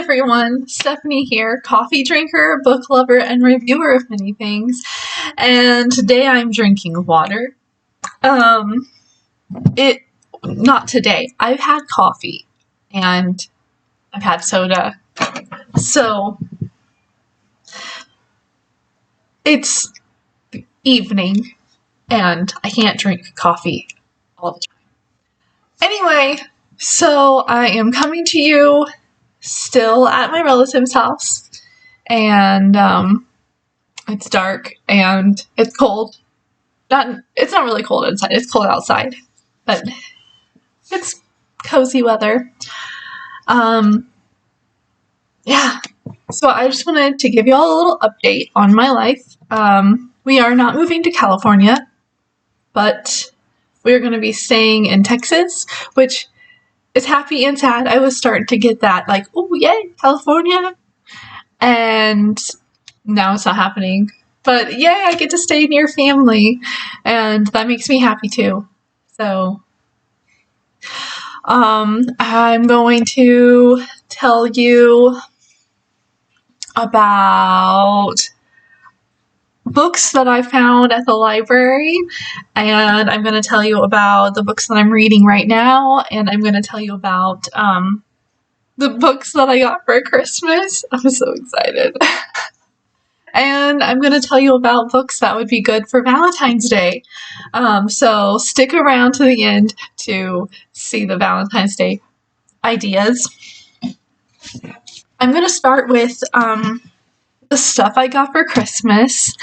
everyone, Stephanie here, coffee drinker, book lover, and reviewer of many things. And today I'm drinking water. Not today. I've had coffee and I've had soda. So it's evening and I can't drink coffee all the time. Anyway, so I am coming to you still at my relative's house, and it's dark and it's cold. It's not really cold inside, it's cold outside, but it's cozy weather. Yeah, so I just wanted to give you all a little update on my life. We are not moving to California, but we're going to be staying in Texas, which is happy and sad. I was starting to get that, like, oh, yay, California. And now it's not happening. But yay, I get to stay near family. And that makes me happy too. So, I'm going to tell you about books that I found at the library, and I'm going to tell you about the books that I'm reading right now, and I'm going to tell you about the books that I got for Christmas. I'm so excited. And I'm going to tell you about books that would be good for Valentine's Day. So stick around to the end to see the Valentine's Day ideas. I'm going to start with the stuff I got for Christmas.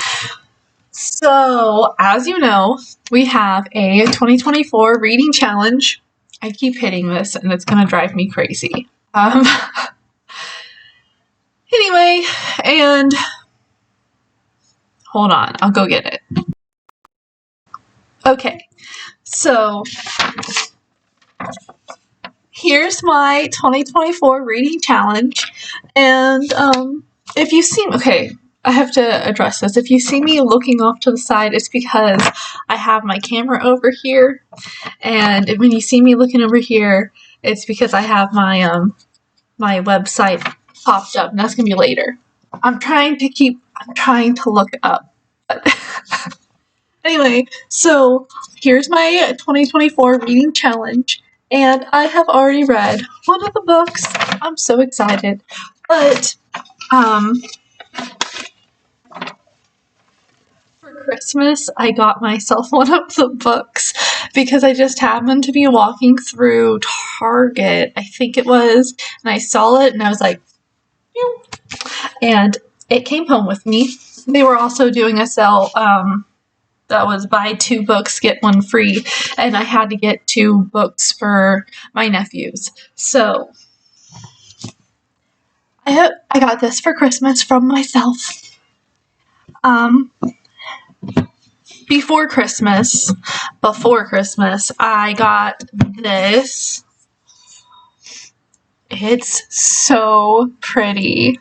So, as you know, we have a 2024 reading challenge. I keep hitting this and it's going to drive me crazy. Anyway, and hold on, I'll go get it. Okay, so here's my 2024 reading challenge, and if you see, okay, I have to address this. If you see me looking off to the side, it's because I have my camera over here, and when you see me looking over here, it's because I have my my website popped up, and that's gonna be later. I'm trying to look up. But anyway, so here's my 2024 reading challenge, and I have already read one of the books. I'm so excited, but for Christmas, I got myself one of the books because I just happened to be walking through Target, I think it was, and I saw it and I was like, pew, and it came home with me. They were also doing a sale that was buy 2 books, get 1 free, and I had to get 2 books for my nephews. So I got this for Christmas from myself. Before Christmas, I got this. It's so pretty.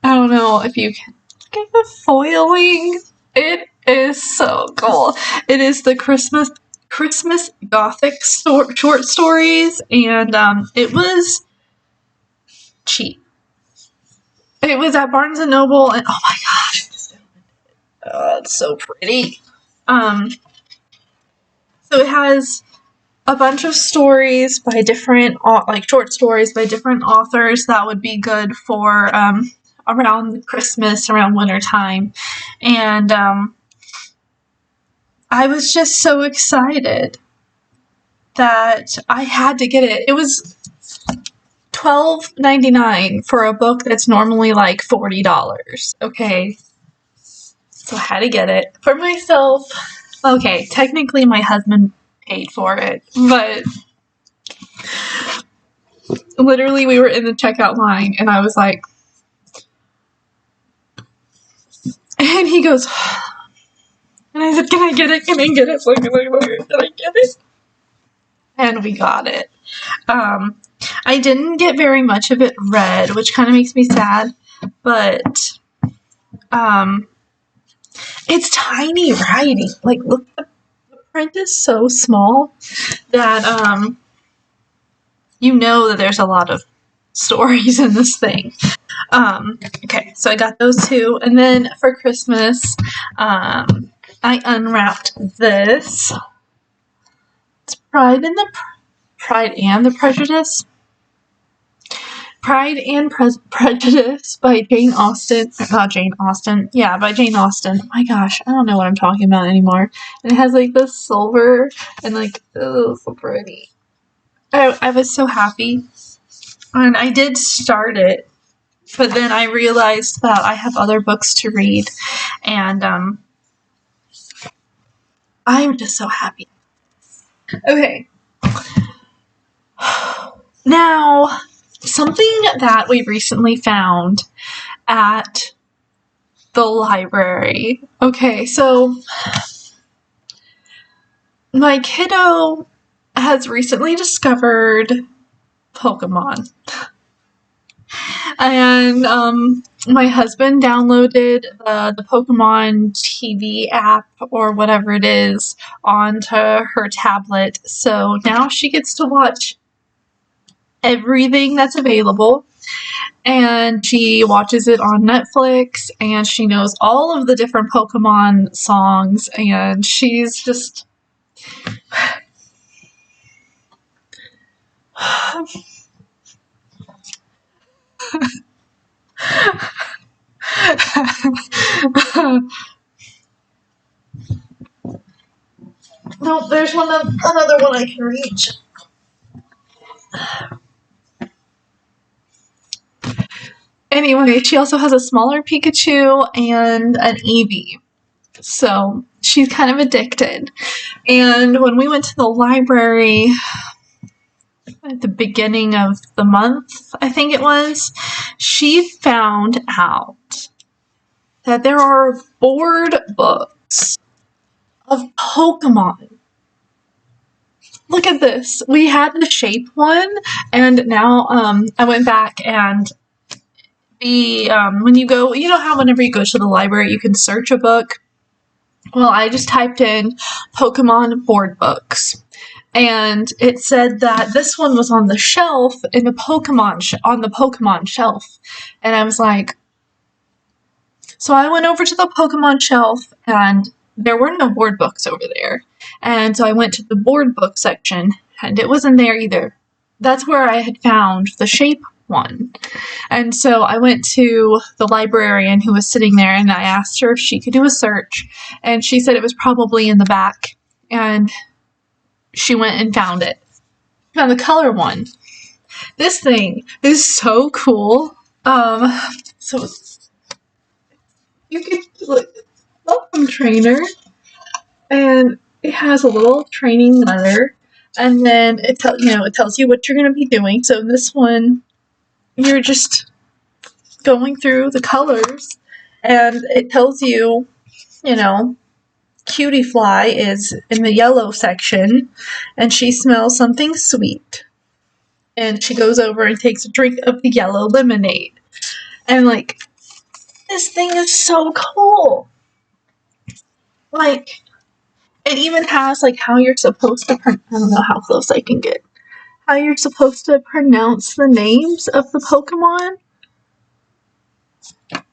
I don't know if you can get the foiling. It is so cool. It is the Christmas Gothic short stories, and it was cheap. It was at Barnes and Noble, and oh my gosh, it's so pretty. So it has a bunch of stories by different, like short stories by different authors that would be good for around Christmas, around winter time, and I was just so excited that I had to get it. It was $12.99 for a book that's normally like $40. Okay, so I had to get it for myself. Okay, technically my husband paid for it, but literally we were in the checkout line and I was like, and he goes, and I said, can I get it? Can I get it? Look, can I get it? And we got it. I didn't get very much of it read, which kind of makes me sad, but it's tiny writing. Like, look, the print is so small that you know that there's a lot of stories in this thing. Okay, so I got those two, and then for Christmas, I unwrapped this. It's Pride and the Prejudice. Pride and Prejudice by Jane Austen. Not Jane Austen. Yeah, by Jane Austen. Oh my gosh, I don't know what I'm talking about anymore. And it has like this silver and like, oh, so pretty. I was so happy. And I did start it, but then I realized that I have other books to read. And I'm just so happy. Okay. Now, something that we recently found at the library. Okay, so my kiddo has recently discovered Pokemon. And my husband downloaded the Pokemon TV app or whatever it is onto her tablet. So now she gets to watch everything that's available. And she watches it on Netflix, and she knows all of the different Pokemon songs, and she's just... No, there's another one I can reach. Anyway, she also has a smaller Pikachu and an Eevee. So she's kind of addicted. And when we went to the library at the beginning of the month, I think it was, she found out that there are board books of Pokemon. Look at this. We had the shape one, and now I went back and when you go, you know how whenever you go to the library you can search a book? Well, I just typed in Pokemon board books, and it said that this one was on the shelf in the on the Pokemon shelf, and I was like, so I went over to the Pokemon shelf, and there were no board books over there, and so I went to the board book section, and it wasn't there either. That's where I had found the shape one. And so I went to the librarian who was sitting there, and I asked her if she could do a search, and she said it was probably in the back, and she went and found it. Found the color one. This thing is so cool. So you can look, welcome trainer, and it has a little training letter, and then it tells you what you're going to be doing. So this one, you're just going through the colors, and it tells you, Cutie Fly is in the yellow section, and she smells something sweet. And she goes over and takes a drink of the yellow lemonade. And, this thing is so cool. It even has, how you're supposed to, I don't know how close I can get. How you're supposed to pronounce the names of the Pokemon. I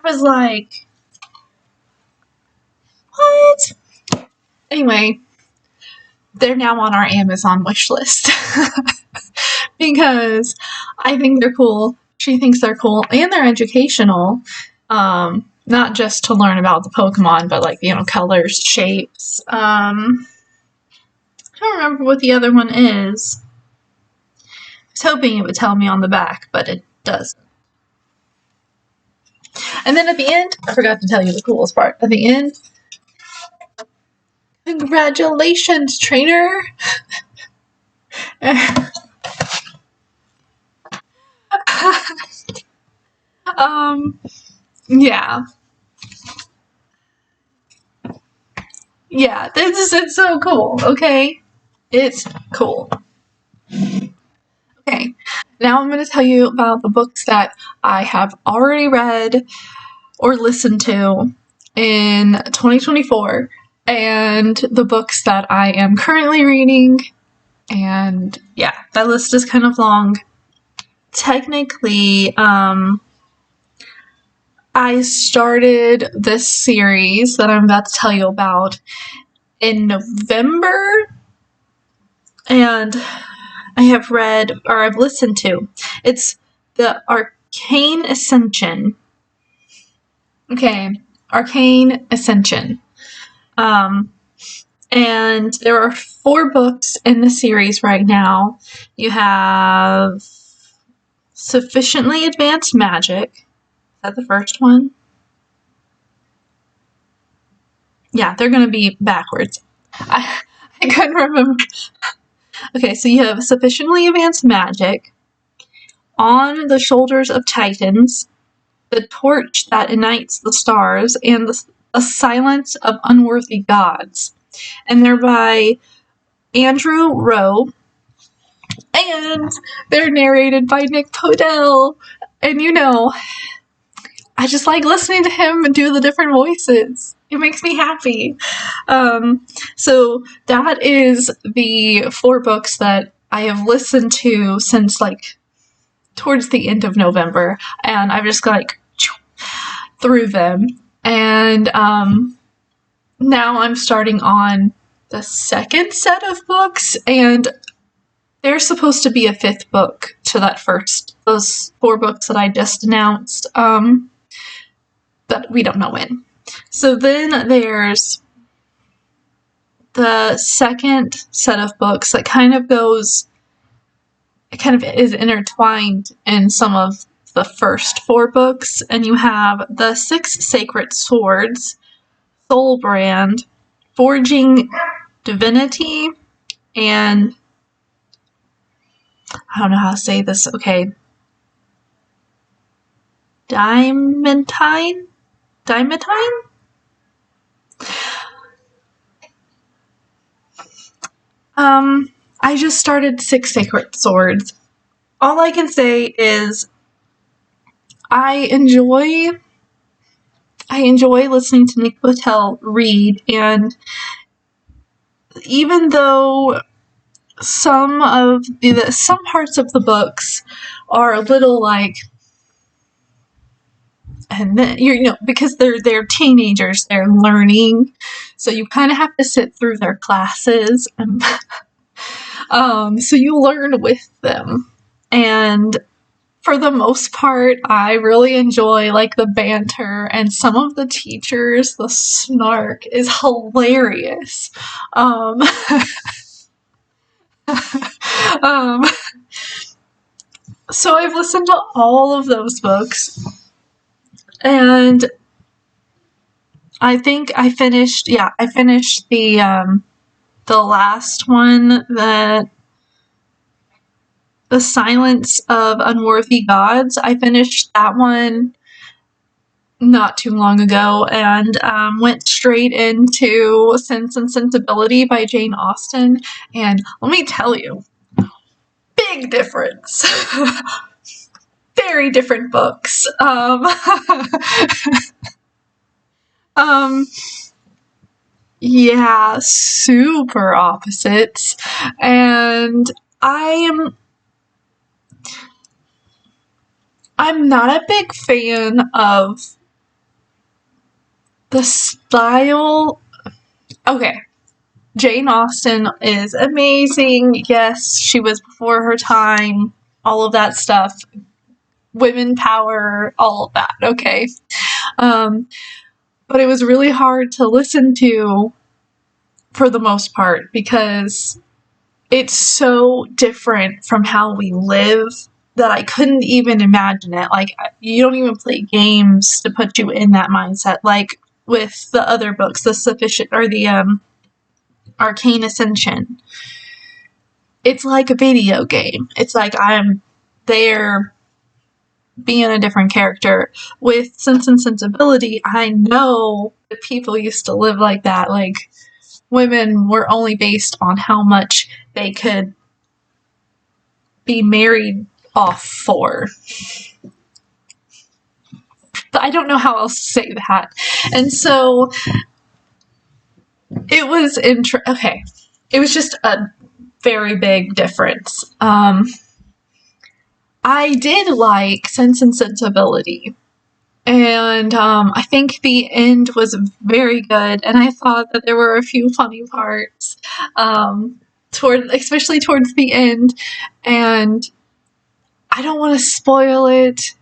was like, what? Anyway, they're now on our Amazon wish list. Because I think they're cool. She thinks they're cool. And they're educational. Not just to learn about the Pokemon, but colors, shapes. I don't remember what the other one is. I was hoping it would tell me on the back, but it doesn't. And then at the end, I forgot to tell you the coolest part. At the end, congratulations, trainer! Yeah. Yeah, it's so cool, okay? It's cool. Okay, now I'm going to tell you about the books that I have already read or listened to in 2024, and the books that I am currently reading, and yeah, that list is kind of long. technically, I started this series that I'm about to tell you about in November, and I have read, or I've listened to, it's the Arcane Ascension. Okay, Arcane Ascension. And there are 4 books in the series right now. You have Sufficiently Advanced Magic. Is that the first one? Yeah, they're going to be backwards. I couldn't remember. Okay, so you have Sufficiently Advanced Magic, On the Shoulders of Titans, The Torch That Ignites the Stars, and The Silence of Unworthy Gods. And they're by Andrew Rowe, and they're narrated by Nick Podell. And you know, I just like listening to him and do the different voices. It makes me happy. So that is the 4 books that I have listened to since like towards the end of November, and I've just like through them. And now I'm starting on the second set of books, and there's supposed to be a 5th book to those 4 books that I just announced, but we don't know when. So then there's the second set of books that kind of is intertwined in some of the first 4 books, and you have The 6 Sacred Swords, Soul Brand, Forging Divinity, and I don't know how to say this. Okay. Diamantine? I just started 6 Sacred Swords. All I can say is I enjoy listening to Nick Podell read, and even though some parts of the books are a little like, and then because they're teenagers, they're learning, so you kind of have to sit through their classes, and so you learn with them. And for the most part, I really enjoy like the banter, and some of the teachers, the snark is hilarious. So I've listened to all of those books, and I think I finished the last one, The Silence of Unworthy Gods. I finished that one not too long ago, and went straight into Sense and Sensibility by Jane Austen, and let me tell you, big difference. Very different books. Yeah, super opposites, and I'm not a big fan of the style. Okay, Jane Austen is amazing. Yes, she was before her time, all of that stuff. Women power, all of that, okay. But it was really hard to listen to for the most part because it's so different from how we live that I couldn't even imagine it. Like, you don't even play games to put you in that mindset. Like with the other books, the Arcane Ascension. It's like a video game. It's like I'm there being a different character. With Sense and Sensibility, I know that people used to live like that. Like, women were only based on how much they could be married off for. But I don't know how else to say that. And so it was okay. It was just a very big difference. I did like Sense and Sensibility. And I think the end was very good, and I thought that there were a few funny parts, especially towards the end. And I don't want to spoil it,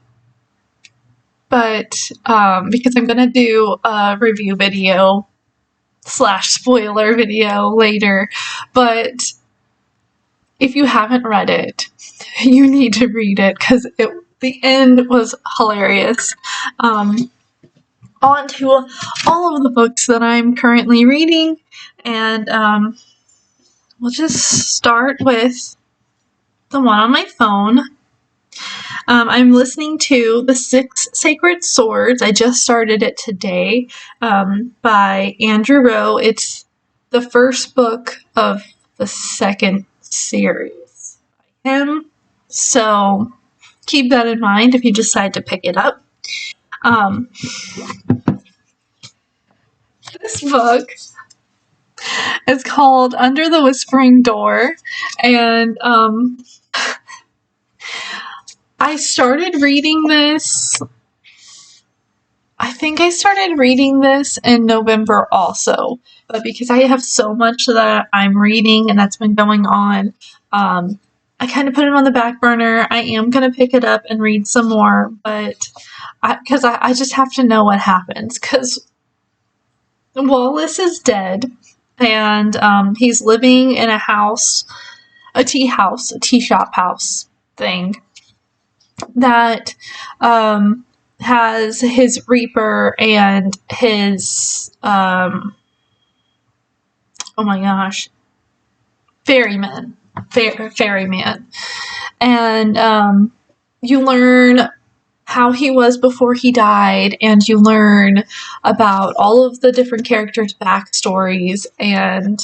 but because I'm gonna do a review video slash spoiler video later. But if you haven't read it, you need to read it because the end was hilarious. On to all of the books that I'm currently reading, and we'll just start with the one on my phone. I'm listening to The Six Sacred Swords. I just started it today, by Andrew Rowe. It's the first book of the second series by him, so keep that in mind if you decide to pick it up. This book is called Under the Whispering Door, and I started reading this. I think I started reading this in November also, but because I have so much that I'm reading and that's been going on, I kind of put it on the back burner. I am going to pick it up and read some more, but because I just have to know what happens, because Wallace is dead, and he's living in a house, a tea shop house thing, that has his Reaper and his oh my gosh, ferryman, and you learn how he was before he died, and you learn about all of the different characters' backstories. And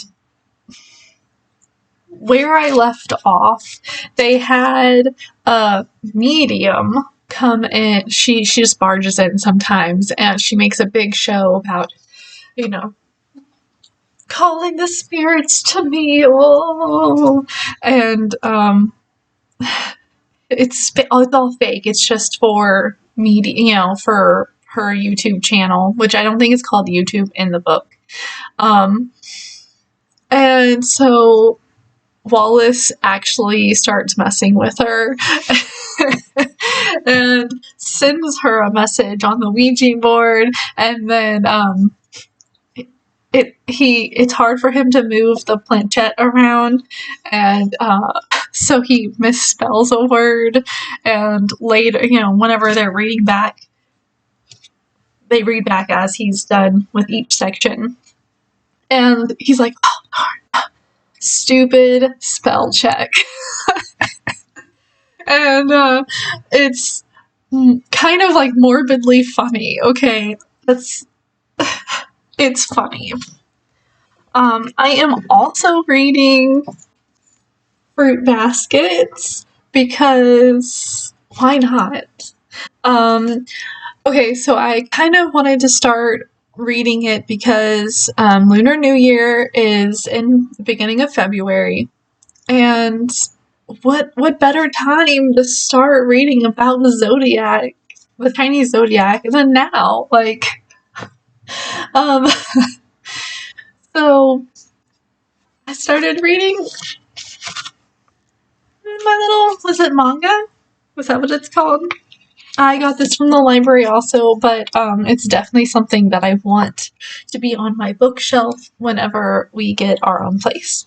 where I left off, they had a medium come in. She just barges in sometimes, and she makes a big show about, calling the spirits to me. Oh. And it's all fake. It's just for media, for her YouTube channel, which I don't think is called YouTube in the book. And so Wallace actually starts messing with her and sends her a message on the Ouija board, and then it's hard for him to move the planchette around, and so he misspells a word, and later, whenever they're reading back, they read back as he's done with each section, and he's like, oh darn, stupid spell check. And it's kind of like morbidly funny. Okay, it's funny. I am also reading Fruit Baskets because why not? Okay, so I kind of wanted to start reading it because Lunar New Year is in the beginning of February, and what better time to start reading about the zodiac, the Chinese zodiac, than now? Like, so I started reading my little, was it manga? Was that what it's called? I got this from the library also, but it's definitely something that I want to be on my bookshelf whenever we get our own place.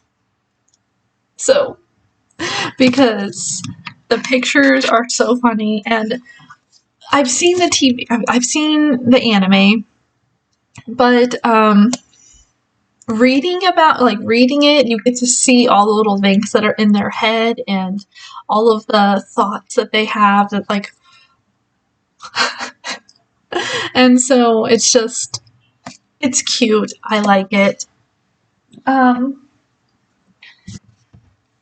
So, because the pictures are so funny, and I've seen the TV, I've seen the anime, but reading it, you get to see all the little things that are in their head and all of the thoughts that they have that, like, and so it's cute. I like it.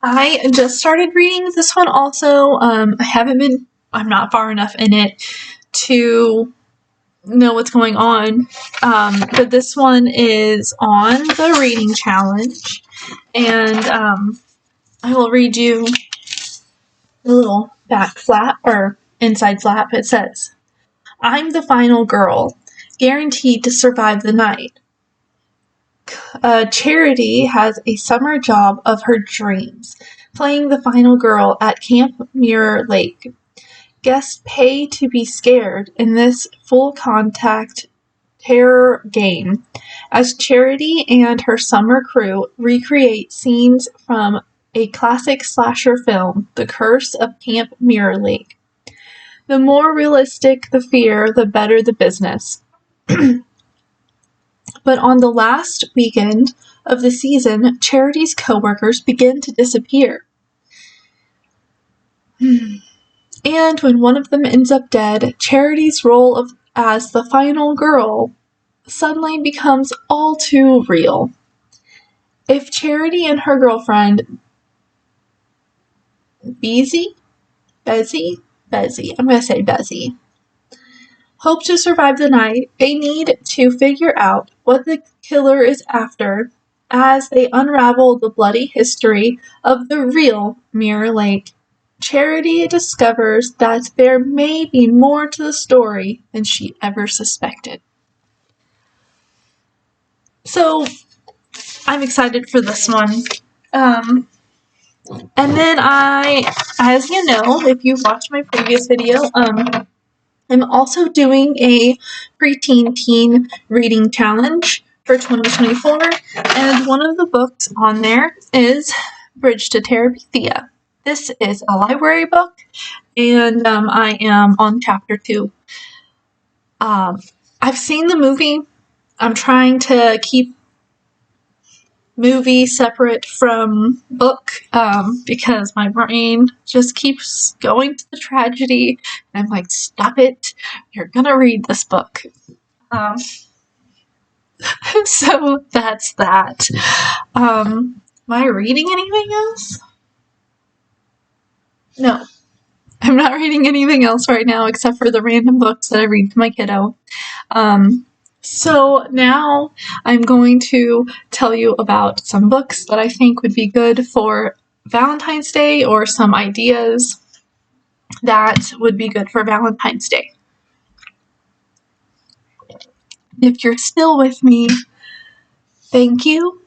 I just started reading this one also. I'm not far enough in it to know what's going on. But this one is on the reading challenge, and I will read you a little back flap, or inside flap, it says, "I'm the final girl, guaranteed to survive the night. Charity has a summer job of her dreams, playing the final girl at Camp Mirror Lake. Guests pay to be scared in this full-contact terror game, as Charity and her summer crew recreate scenes from a classic slasher film, The Curse of Camp Mirror Lake. The more realistic the fear, the better the business." But on the last weekend of the season, Charity's coworkers begin to disappear. And when one of them ends up dead, Charity's role as the final girl suddenly becomes all too real. If Charity and her girlfriend, Bezzy, I'm going to say Bezzy, hope to survive the night, they need to figure out what the killer is after as they unravel the bloody history of the real Mirror Lake. Charity discovers that there may be more to the story than she ever suspected. So, I'm excited for this one. And then as you know, if you've watched my previous video, I'm also doing a preteen teen reading challenge for 2024, and one of the books on there is Bridge to Terabithia. This is a library book, and I am on chapter 2. I've seen the movie. I'm trying to keep movie separate from book because my brain just keeps going to the tragedy, and I'm like, stop it, you're gonna read this book. So that's that. Am I reading anything else? No, I'm not reading anything else right now except for the random books that I read to my kiddo. So now I'm going to tell you about some books that I think would be good for Valentine's Day, or some ideas that would be good for Valentine's Day. If you're still with me, thank you.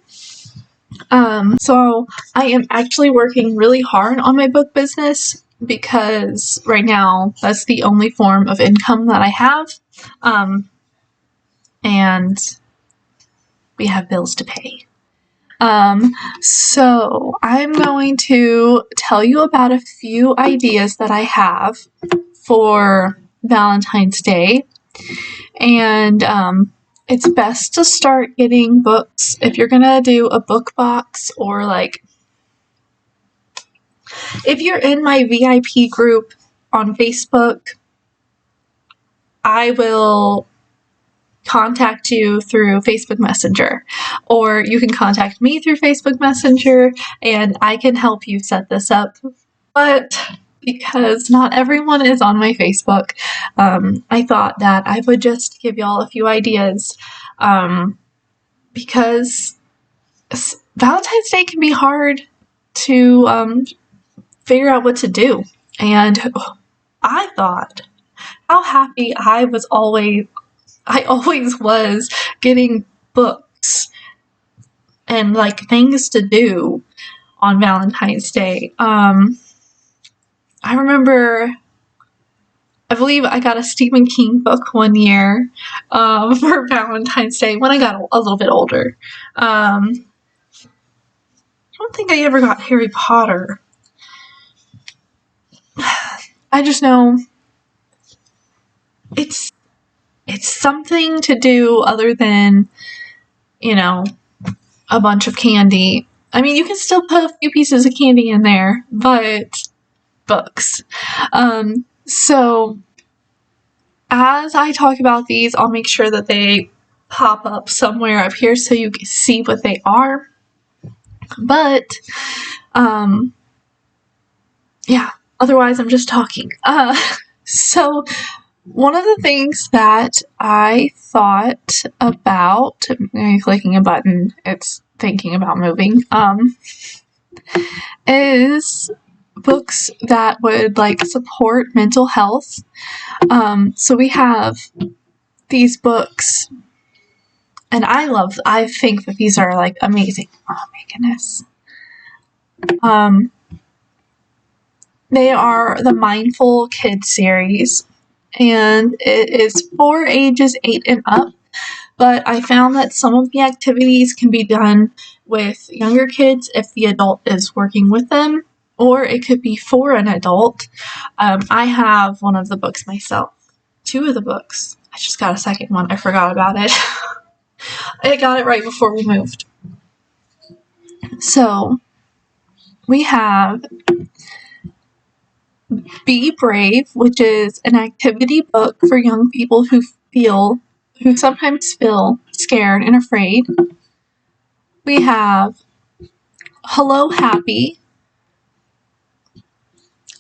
So I am actually working really hard on my book business because right now that's the only form of income that I have. And we have bills to pay. So I'm going to tell you about a few ideas that I have for Valentine's Day. And it's best to start getting books if you're gonna do a book box, or like if you're in my VIP group on Facebook, I will contact you through Facebook Messenger, or you can contact me through Facebook Messenger and I can help you set this up. But because not everyone is on my Facebook, I thought that I would just give y'all a few ideas, because Valentine's Day can be hard to figure out what to do. And I thought how happy I always was getting books and like things to do on Valentine's Day. I remember, I believe I got a Stephen King book one year for Valentine's Day when I got a little bit older. I don't think I ever got Harry Potter. I just know it's something to do other than, you know, a bunch of candy. I mean, you can still put a few pieces of candy in there, but books. So as I talk about these, I'll make sure that they pop up somewhere up here so you can see what they are. But, yeah, otherwise I'm just talking. So one of the things that I thought about, I'm clicking a button, it's thinking about moving, is books that would like support mental health. So we have these books, and I think that these are like amazing. Oh my goodness. They are the Mindful Kids series, and it is for ages 8 and up, but I found that some of the activities can be done with younger kids if the adult is working with them, or it could be for an adult. I have one of the books myself. 2 of the books. I just got a second one. I forgot about it. I got it right before we moved. So, we have Be Brave, which is an activity book for young people who sometimes feel scared and afraid. We have Hello Happy,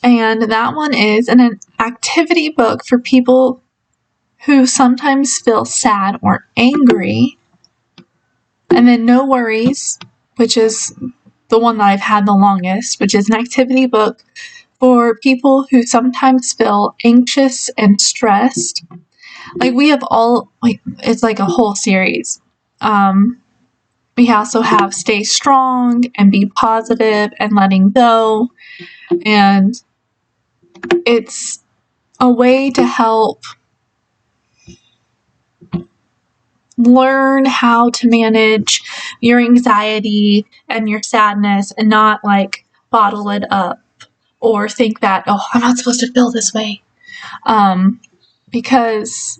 and that one is an activity book for people who sometimes feel sad or angry. And then No Worries, which is the one that I've had the longest, which is an activity book for people who sometimes feel anxious and stressed. Like we have it's like a whole series. We also have Stay Strong and Be Positive and Letting Go. And it's a way to help learn how to manage your anxiety and your sadness and not like bottle it up or think that, oh, I'm not supposed to feel this way. Because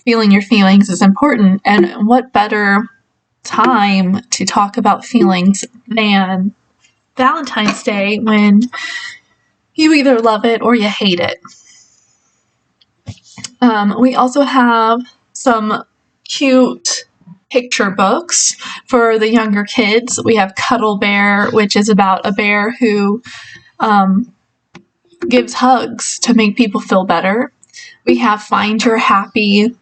feeling your feelings is important, and what better time to talk about feelings than Valentine's Day, when you either love it or you hate it. We also have some cute picture books for the younger kids. We have Cuddle Bear, which is about a bear who gives hugs to make people feel better. We have Find Your Happy,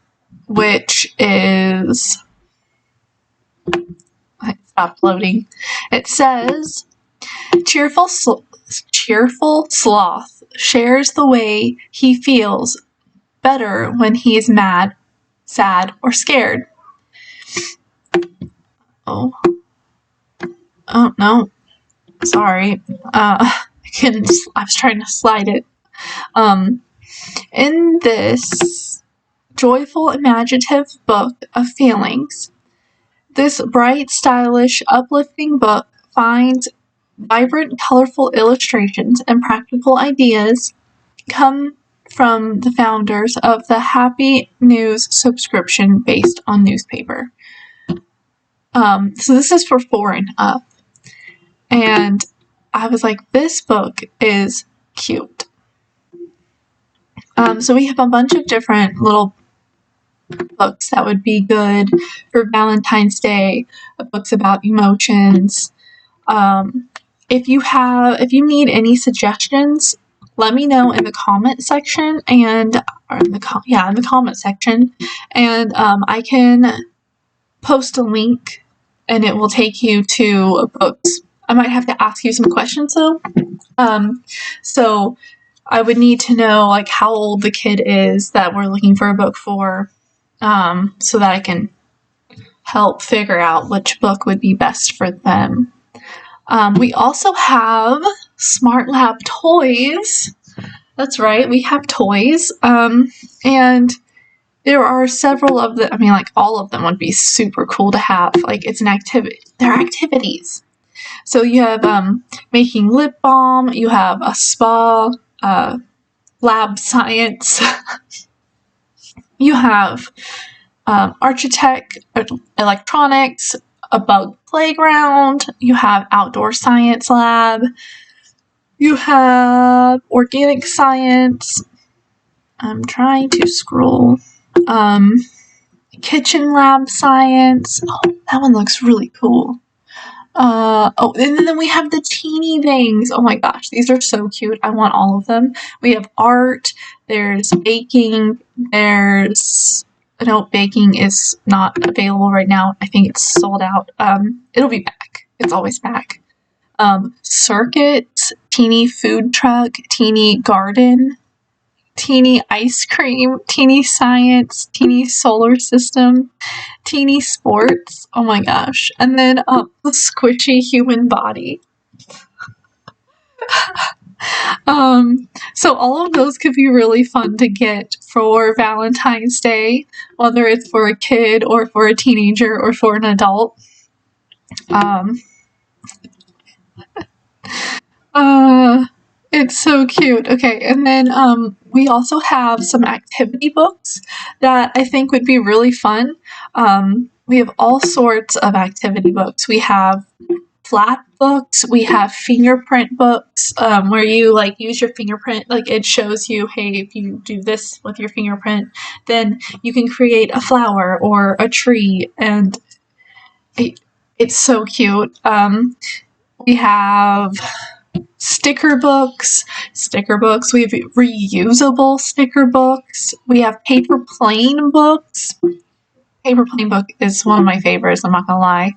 which is... I stopped loading. It says, Cheerful Sloth shares the way he feels better when he's mad, sad, or scared. Oh no. Sorry. I was trying to slide it. In this joyful, imaginative book of feelings, this bright, stylish, uplifting book finds vibrant, colorful illustrations and practical ideas come from the founders of the Happy News subscription based on newspaper. So this is for 4 and up. And I was like, this book is cute. So we have a bunch of different little books that would be good for Valentine's Day, books about emotions. If you need any suggestions, let me know in the comment section, and in the comment section, and I can post a link, and it will take you to books. I might have to ask you some questions though. So I would need to know like how old the kid is that we're looking for a book for, so that I can help figure out which book would be best for them. We also have Smart Lab toys. That's right, we have toys. And there are several of them. I mean, like, all of them would be super cool to have. Like, it's an activity. They're activities. So you have making lip balm. You have a spa, lab science. You have architect, electronics, a bug playground. You have outdoor science lab. You have organic science. I'm trying to scroll. Kitchen lab science. Oh, that one looks really cool. And then we have the teeny things. Oh my gosh, these are so cute. I want all of them. We have art. There's baking. No, baking is not available right now. I think it's sold out. It'll be back. It's always back. Circuit. books, teeny food truck, teeny garden, teeny ice cream, teeny science, teeny solar system, teeny sports. Oh my gosh. And then the squishy human body. So all of those could be really fun to get for Valentine's Day, whether it's for a kid or for a teenager or for an adult. It's so cute. Okay, and then we also have some activity books that I think would be really fun. We have all sorts of activity books. We have flat books, we have fingerprint books, where you like use your fingerprint, like it shows you, hey, if you do this with your fingerprint, then you can create a flower or a tree, and it's so cute. We have sticker books. We have reusable sticker books. We have paper plane books. Paper plane book is one of my favorites, I'm not gonna lie.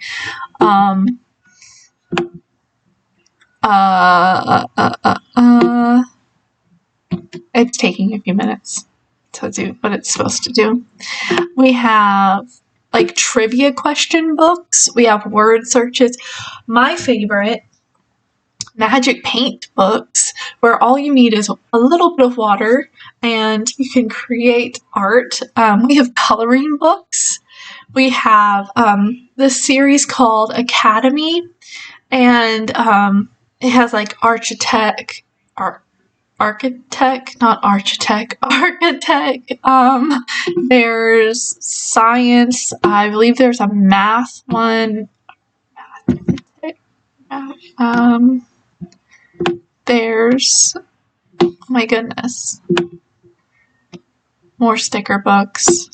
It's taking a few minutes to do what it's supposed to do. We have like trivia question books. We have word searches. My favorite, magic paint books, where all you need is a little bit of water and you can create art. We have coloring books. We have this series called Academy, and it has like architect. There's science. I believe there's a math one. There's, oh my goodness, more sticker books.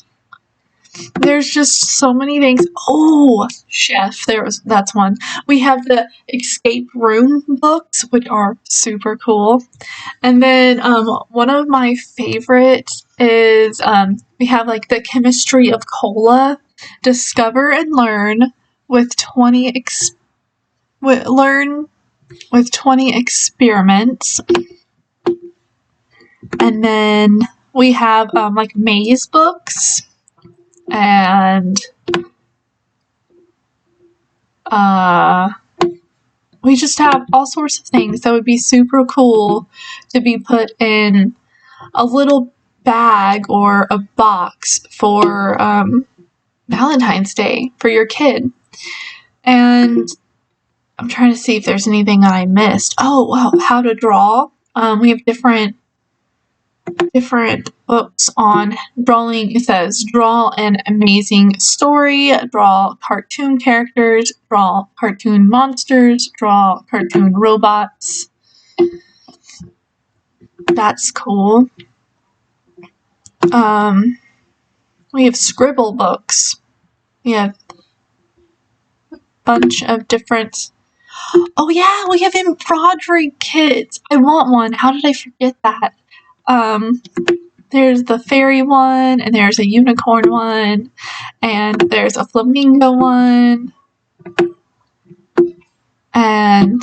There's just so many things. Oh, chef, that's one. We have the escape room books, which are super cool. And then one of my favorites is we have like the chemistry of cola. Discover and learn with 20 experiments. And then we have like maze books, and we just have all sorts of things that would be super cool to be put in a little bag or a box for Valentine's Day for your kid. And I'm trying to see if there's anything that I missed. Oh, wow, how to draw. We have different books on drawing. It says draw an amazing story, draw cartoon characters, draw cartoon monsters, draw cartoon robots. That's cool. We have scribble books. We have a bunch of different. Oh yeah, we have embroidery kits. I want one. How did I forget that? There's the fairy one, and there's a unicorn one, and there's a flamingo one, and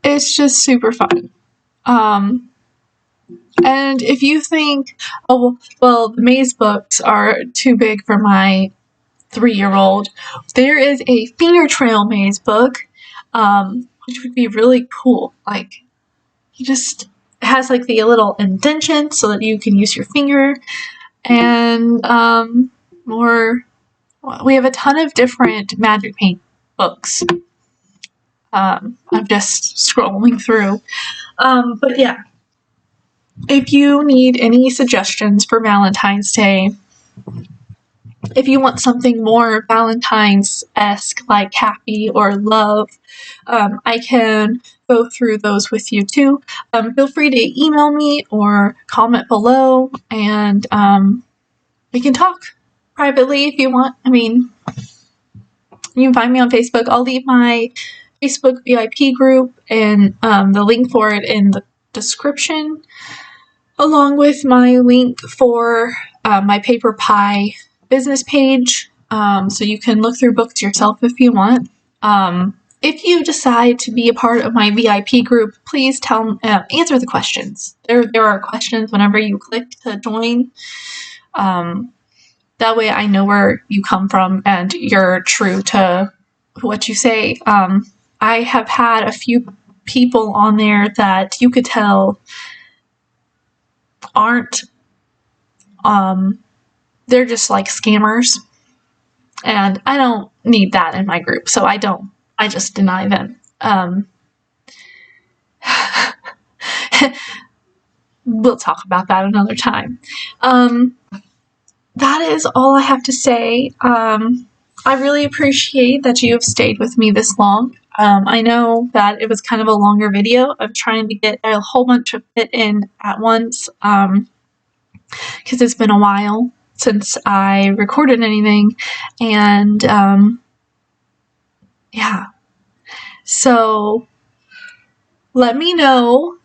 it's just super fun. And if you think, oh, well, the maze books are too big for my 3-year-old, there is a finger trail maze book, which would be really cool. Like, it has like the little indentation so that you can use your finger, and we have a ton of different magic paint books. I'm just scrolling through. But yeah, if you need any suggestions for Valentine's Day, if you want something more Valentine's-esque, like happy or love, I can go through those with you too. Feel free to email me or comment below, and we can talk privately if you want. I mean, you can find me on Facebook. I'll leave my Facebook VIP group and the link for it in the description, along with my link for my PaperPie business page, so you can look through books yourself if you want. if you decide to be a part of my VIP group, please answer the questions. There are questions whenever you click to join. That way I know where you come from and you're true to what you say. I have had a few people on there that you could tell aren't, they're just like scammers. And I don't need that in my group, so I just deny them. We'll talk about that another time. That is all I have to say. I really appreciate that you have stayed with me this long. I know that it was kind of a longer video of trying to get a whole bunch of it in at once, because it's been a while since I recorded anything, and yeah. So let me know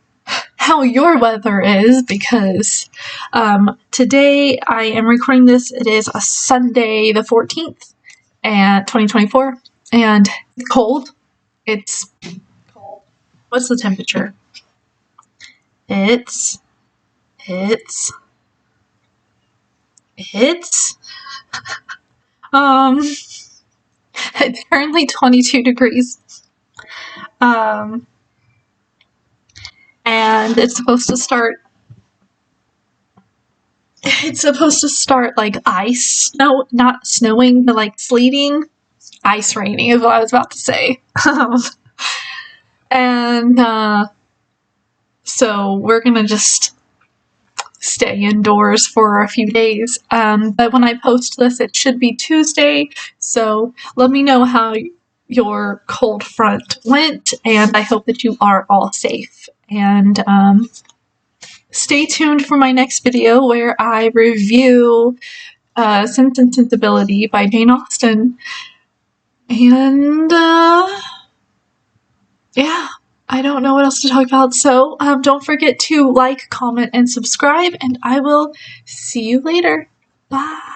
how your weather is, because today I am recording this. It is a Sunday the 14th and 2024, and it's cold. It's cold. What's the temperature? It's it's currently 22 degrees. And it's supposed to start like ice, no, not snowing, but like sleeting. Ice raining is what I was about to say. And so we're gonna just stay indoors for a few days. But when I post this, it should be Tuesday, so let me know how your cold front went, and I hope that you are all safe. And stay tuned for my next video where I review Sense and Sensibility by Jane Austen. And yeah, I don't know what else to talk about, so don't forget to like, comment, and subscribe, and I will see you later. Bye!